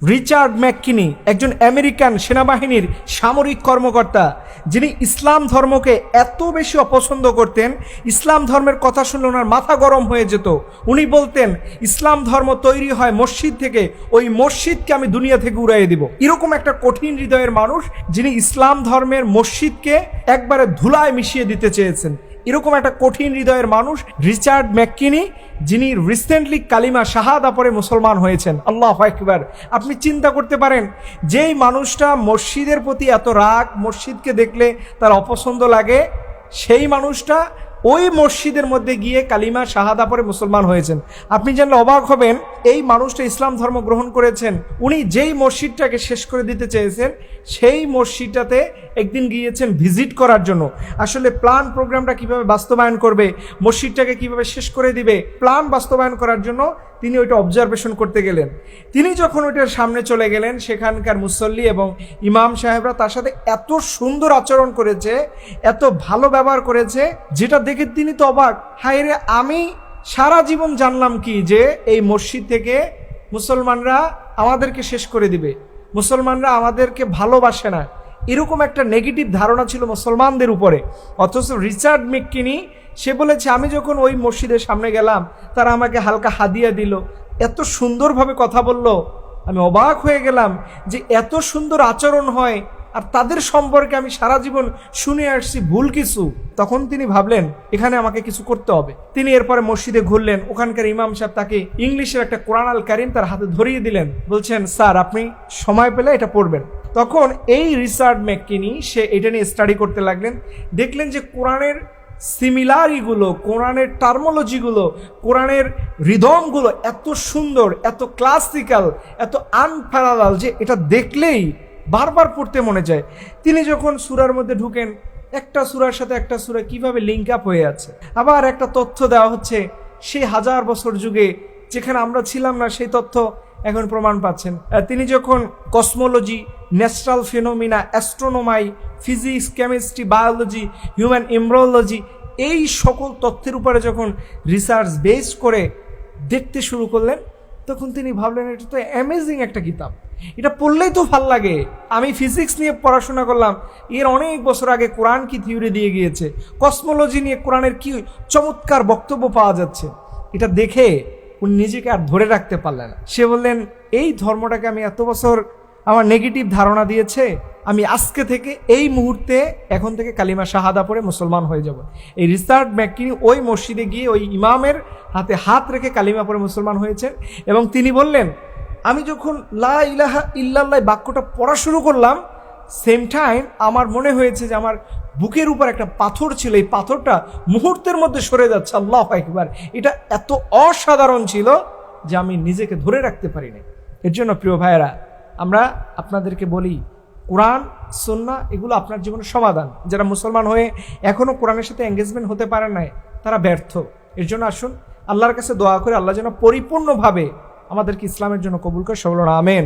Richard McKinney একজন American সেনাবাহিনীর সামরিক কর্মকর্তা, যিনি ইসলাম ধর্মকে এত বেশি অপছন্দ করতেন, ইসলাম ধর্মের কথা শুনলে ওনার মাথা গরম হয়ে যেত। উনি বলতেন, ইসলাম ধর্ম তৈরি হয় মসজিদ থেকে, ওই মসজিদকে আমি দুনিয়া থেকে উড়াইয়ে দিব। এরকম একটা কঠিন হৃদয়ের মানুষ, যিনি ইসলাম ধর্মের মসজিদকে একবারে ধুলায় মিশিয়ে দিতে চেয়েছেন। এরকম একটা কঠিন হৃদয়ের মানুষ রিচার্ড ম্যাককিনি, যিনি রিসেন্টলি কালিমা শাহাদা পরে মুসলমান হয়েছেন। আল্লাহু আকবার। আপনি চিন্তা করতে পারেন, যেই মানুষটা মসজিদের প্রতি এত রাগ, মসজিদকে দেখলে তার অপছন্দ লাগে, সেই মানুষটা ওই মসজিদের মধ্যে গিয়ে কালিমা শাহাদা পরে মুসলমান হয়েছেন। আপনি জানলে অবাক হবেন, এই মানুষটা ইসলাম ধর্ম গ্রহণ করেছেন। উনি যেই মসজিদটাকে শেষ করে দিতে চেয়েছেন, সেই মসজিদটাতে একদিন গিয়েছেন ভিজিট করার জন্য। আসলে প্ল্যান প্রোগ্রামটা কিভাবে বাস্তবায়ন করবে, মসজিদটাকে কিভাবে শেষ করে দিবে, প্ল্যান বাস্তবায়ন করার জন্য তিনি ওইটা অবজারভেশন করতে গেলেন। তিনি যখন ওইটার সামনে চলে গেলেন, সেখানকার মুসল্লি এবং ইমাম সাহেবরা তার সাথে এত সুন্দর আচরণ করেছে, এত ভালো ব্যবহার করেছে, যেটা দেখে তিনি তো অবাক। হায় রে, আমি সারা জীবন জানলাম কি যে এই মসজিদ থেকে মুসলমানরা আমাদেরকে শেষ করে দিবে, মুসলমানরা আমাদেরকে ভালোবাসে না, এরকম একটা নেগেটিভ ধারণা ছিল মুসলমানদের উপরে। অথচ রিচার্ড ম্যাককিনি, সে বলেছে, আমি যখন ওই মসজিদের সামনে গেলাম, তারা আমাকে হালকা হাদিয়া দিল, এত সুন্দরভাবে কথা বলল, আমি অবাক হয়ে গেলাম যে এত সুন্দর আচরণ হয়, আর তাদের সম্পর্কে আমি সারা জীবন শুনে আসছি ভুল কিছু। তখন তিনি ভাবলেন, এখানে আমাকে কিছু করতে হবে। তিনি এরপরে মসজিদে ঘুরলেন, ওখানকার ইমাম সাহেব তাকে ইংলিশের একটা কোরআন আল কারিম তার হাতে ধরিয়ে দিলেন, বলছেন, স্যার আপনি সময় পেলে এটা পড়বেন। তখন এই রিচার্ড ম্যাককিনি সে এটা নিয়ে স্টাডি করতে লাগলেন। দেখলেন যে কোরআনের সিমিলারিগুলো, কোরআনের টার্মোলজিগুলো, কোরআনের রিদমগুলো এত সুন্দর, এত ক্লাসিক্যাল, এত আনপ্যারালাল, যে এটা দেখলেই বারবার পড়তে মনে যায়। তিনি যখন সূরার মধ্যে ঢুকেন, একটা সূরার সাথে একটা সূরা কিভাবে লিঙ্ক আপ হয়ে আছে, আবার একটা তথ্য দেওয়া হচ্ছে সেই 1000 বছর যুগে যেখানে আমরা ছিলাম না, সেই তথ্য এখন প্রমাণ পাচ্ছেন। তিনি যখন cosmology, natural phenomena, astronomy, physics, chemistry, biology, human embryology, এই সকল তথ্যের উপরে যখন রিসার্চ বেস করে দেখতে শুরু করলেন, তখন তিনি ভাবলেন, এটা তো অ্যামেজিং একটা কিতাব, এটা পড়লেই তো ভাল লাগে। আমি ফিজিক্স নিয়ে পড়াশোনা করলাম, এর অনেক বছর আগে কোরআন কি থিওরি দিয়ে গিয়েছে, কসমোলজি নিয়ে কোরআনের কি চমৎকার বক্তব্য পাওয়া যাচ্ছে। এটা দেখে উনি নিজেকে আর ধরে রাখতে পারলেন না। সে বললেন, এই ধর্মটাকে আমি এত বছর আমার নেগেটিভ ধারণা দিয়েছে, আমি আজকে থেকে এই মুহূর্তে এখন থেকে কালিমা শাহাদা পড়ে মুসলমান হয়ে যাব। এই রিচার্ড ম্যাককিনি ওই মসজিদে গিয়ে ওই ইমামের হাতে হাত রেখে কালিমা পড়ে মুসলমান হয়েছেন। এবং তিনি বললেন, আমি যখন লা ইলাহা ইল্লাল্লাহ বাক্যটা পড়া শুরু করলাম, সেম টাইম আমার মনে হয়েছে যে আমার বুকের উপর একটা পাথর ছিল, এই পাথরটা মুহূর্তের মধ্যে সরে যাচ্ছে। আল্লাহু আকবার। এটা এত অসাধারণ ছিল যে আমি নিজেকে ধরে রাখতে পারিনি। এর জন্য প্রিয় ভাইয়েরা, আমরা আপনাদেরকে বলি, কোরআন সুন্নাহ এগুলো আপনার জীবনের সমাধান। যারা মুসলমান হয়ে এখনো কোরআনের সাথে এঙ্গেজমেন্ট হতে পারেন নাই, তারা ব্যর্থ। এর জন্য আসুন আল্লাহর কাছে দোয়া করে, আল্লাহ যেন পরিপূর্ণভাবে আমাদেরকে ইসলামের জন্য কবুল করে। সকল আমিন।